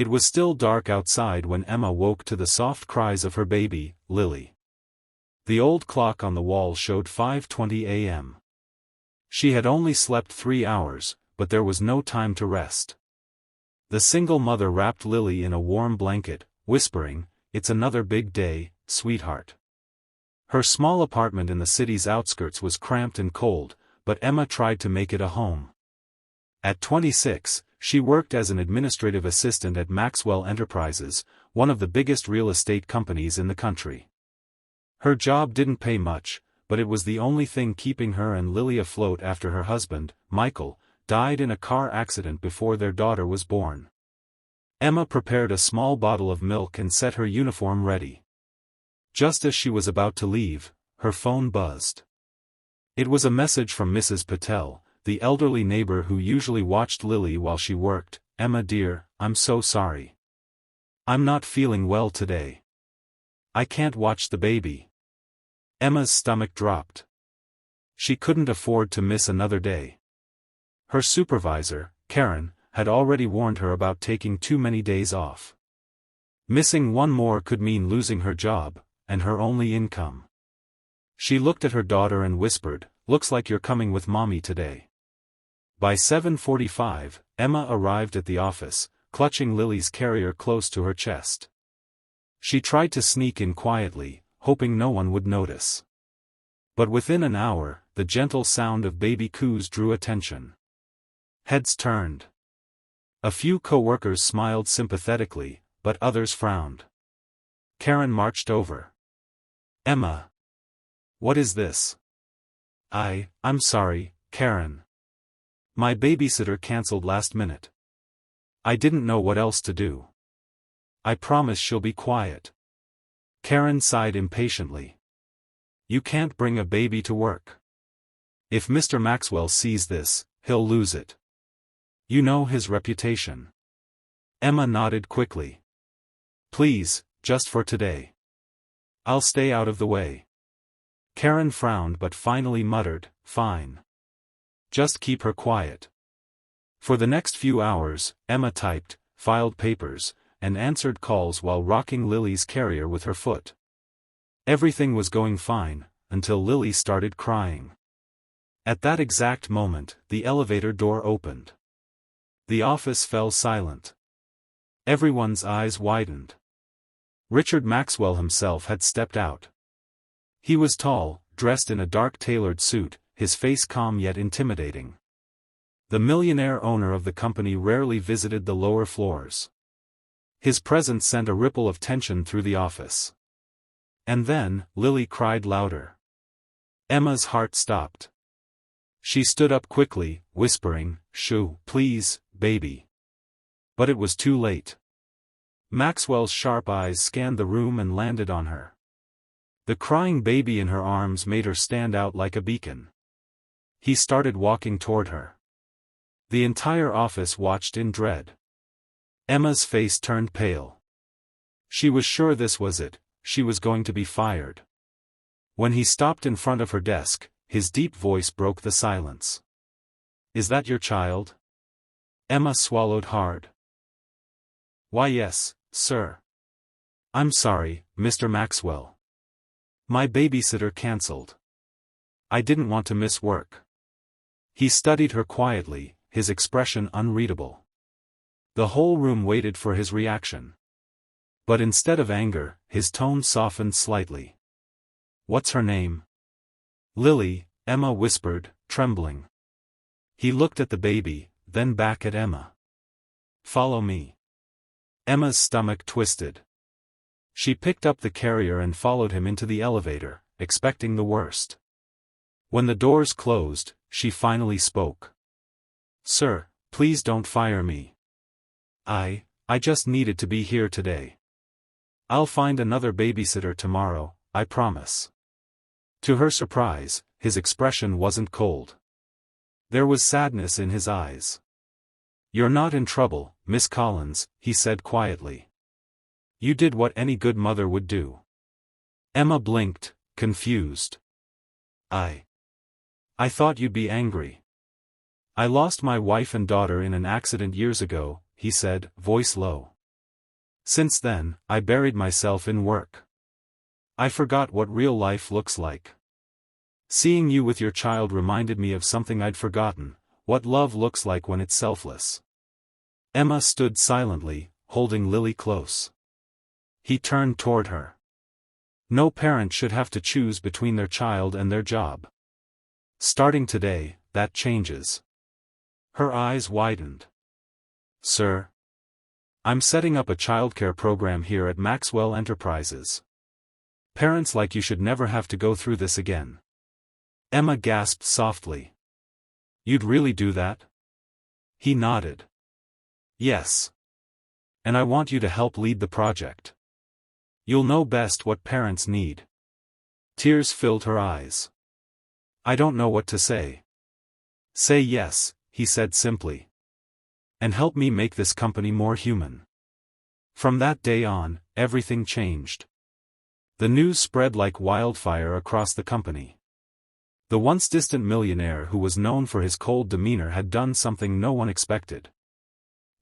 It was still dark outside when Emma woke to the soft cries of her baby, Lily. The old clock on the wall showed 5:20 a.m. She had only slept 3 hours, but there was no time to rest. The single mother wrapped Lily in a warm blanket, whispering, "It's another big day, sweetheart." Her small apartment in the city's outskirts was cramped and cold, but Emma tried to make it a home. At 26, she worked as an administrative assistant at Maxwell Enterprises, one of the biggest real estate companies in the country. Her job didn't pay much, but it was the only thing keeping her and Lily afloat after her husband, Michael, died in a car accident before their daughter was born. Emma prepared a small bottle of milk and set her uniform ready. Just as she was about to leave, her phone buzzed. It was a message from Mrs. Patel, the elderly neighbor who usually watched Lily while she worked. "Emma dear, I'm so sorry. I'm not feeling well today. I can't watch the baby." Emma's stomach dropped. She couldn't afford to miss another day. Her supervisor, Karen, had already warned her about taking too many days off. Missing one more could mean losing her job, and her only income. She looked at her daughter and whispered, "Looks like you're coming with mommy today." By 7:45, Emma arrived at the office, clutching Lily's carrier close to her chest. She tried to sneak in quietly, hoping no one would notice. But within an hour, the gentle sound of baby coos drew attention. Heads turned. A few co-workers smiled sympathetically, but others frowned. Karen marched over. "Emma. What is this?" I'm sorry, Karen. My babysitter canceled last minute. I didn't know what else to do. I promise she'll be quiet." Karen sighed impatiently. "You can't bring a baby to work. If Mr. Maxwell sees this, he'll lose it. You know his reputation." Emma nodded quickly. "Please, just for today. I'll stay out of the way." Karen frowned but finally muttered, "Fine. Just keep her quiet." For the next few hours, Emma typed, filed papers, and answered calls while rocking Lily's carrier with her foot. Everything was going fine, until Lily started crying. At that exact moment, the elevator door opened. The office fell silent. Everyone's eyes widened. Richard Maxwell himself had stepped out. He was tall, dressed in a dark tailored suit, his face calm yet intimidating. The millionaire owner of the company rarely visited the lower floors. His presence sent a ripple of tension through the office. And then, Lily cried louder. Emma's heart stopped. She stood up quickly, whispering, "Shoo, please, baby." But it was too late. Maxwell's sharp eyes scanned the room and landed on her. The crying baby in her arms made her stand out like a beacon. He started walking toward her. The entire office watched in dread. Emma's face turned pale. She was sure this was it, she was going to be fired. When he stopped in front of her desk, his deep voice broke the silence. "Is that your child?" Emma swallowed hard. "Why yes, sir. I'm sorry, Mr. Maxwell. My babysitter cancelled. I didn't want to miss work." He studied her quietly, his expression unreadable. The whole room waited for his reaction. But instead of anger, his tone softened slightly. "What's her name?" "Lily," Emma whispered, trembling. He looked at the baby, then back at Emma. "Follow me." Emma's stomach twisted. She picked up the carrier and followed him into the elevator, expecting the worst. When the doors closed, she finally spoke. "Sir, please don't fire me. I just needed to be here today. I'll find another babysitter tomorrow, I promise." To her surprise, his expression wasn't cold. There was sadness in his eyes. "You're not in trouble, Miss Collins," he said quietly. "You did what any good mother would do." Emma blinked, confused. I thought you'd be angry." "I lost my wife and daughter in an accident years ago," he said, voice low. Since then, I buried myself in work. I forgot what real life looks like. Seeing you with your child reminded me of something I'd forgotten, what love looks like when it's selfless. Emma stood silently, holding Lily close. He turned toward her. No parent should have to choose between their child and their job. Starting today, that changes. Her eyes widened. Sir? I'm setting up a childcare program here at Maxwell Enterprises. Parents like you should never have to go through this again. Emma gasped softly. You'd really do that? He nodded. Yes. And I want you to help lead the project. You'll know best what parents need. Tears filled her eyes. I don't know what to say. Say yes, he said simply. And help me make this company more human. From that day on, everything changed. The news spread like wildfire across the company. The once distant millionaire who was known for his cold demeanor had done something no one expected.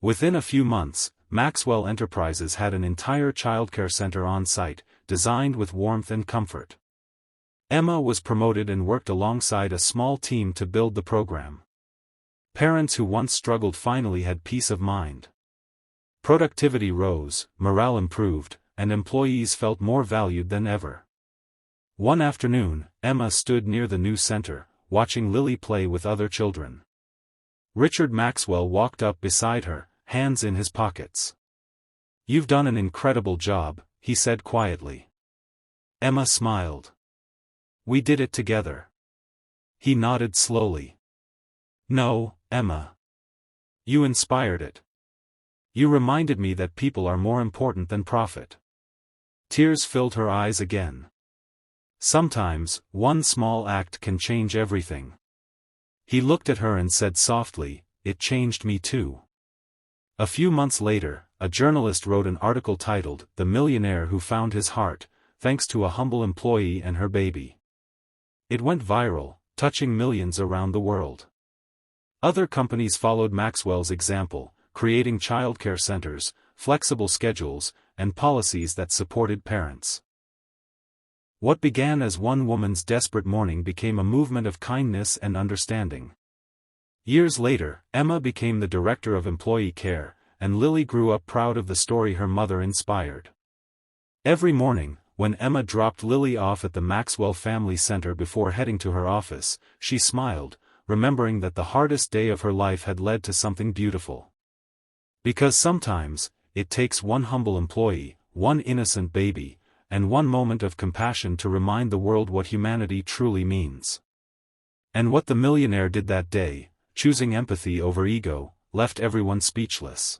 Within a few months, Maxwell Enterprises had an entire childcare center on site, designed with warmth and comfort. Emma was promoted and worked alongside a small team to build the program. Parents who once struggled finally had peace of mind. Productivity rose, morale improved, and employees felt more valued than ever. One afternoon, Emma stood near the new center, watching Lily play with other children. Richard Maxwell walked up beside her, hands in his pockets. You've done an incredible job, he said quietly. Emma smiled. We did it together. He nodded slowly. No, Emma. You inspired it. You reminded me that people are more important than profit. Tears filled her eyes again. Sometimes, one small act can change everything. He looked at her and said softly, it changed me too. A few months later, a journalist wrote an article titled, The Millionaire Who Found His Heart, thanks to a humble employee and her baby. It went viral, touching millions around the world. Other companies followed Maxwell's example, creating childcare centers, flexible schedules, and policies that supported parents. What began as one woman's desperate morning became a movement of kindness and understanding. Years later, Emma became the director of employee care, and Lily grew up proud of the story her mother inspired. Every morning, when Emma dropped Lily off at the Maxwell Family Center before heading to her office, she smiled, remembering that the hardest day of her life had led to something beautiful. Because sometimes, it takes one humble employee, one innocent baby, and one moment of compassion to remind the world what humanity truly means. And what the millionaire did that day, choosing empathy over ego, left everyone speechless.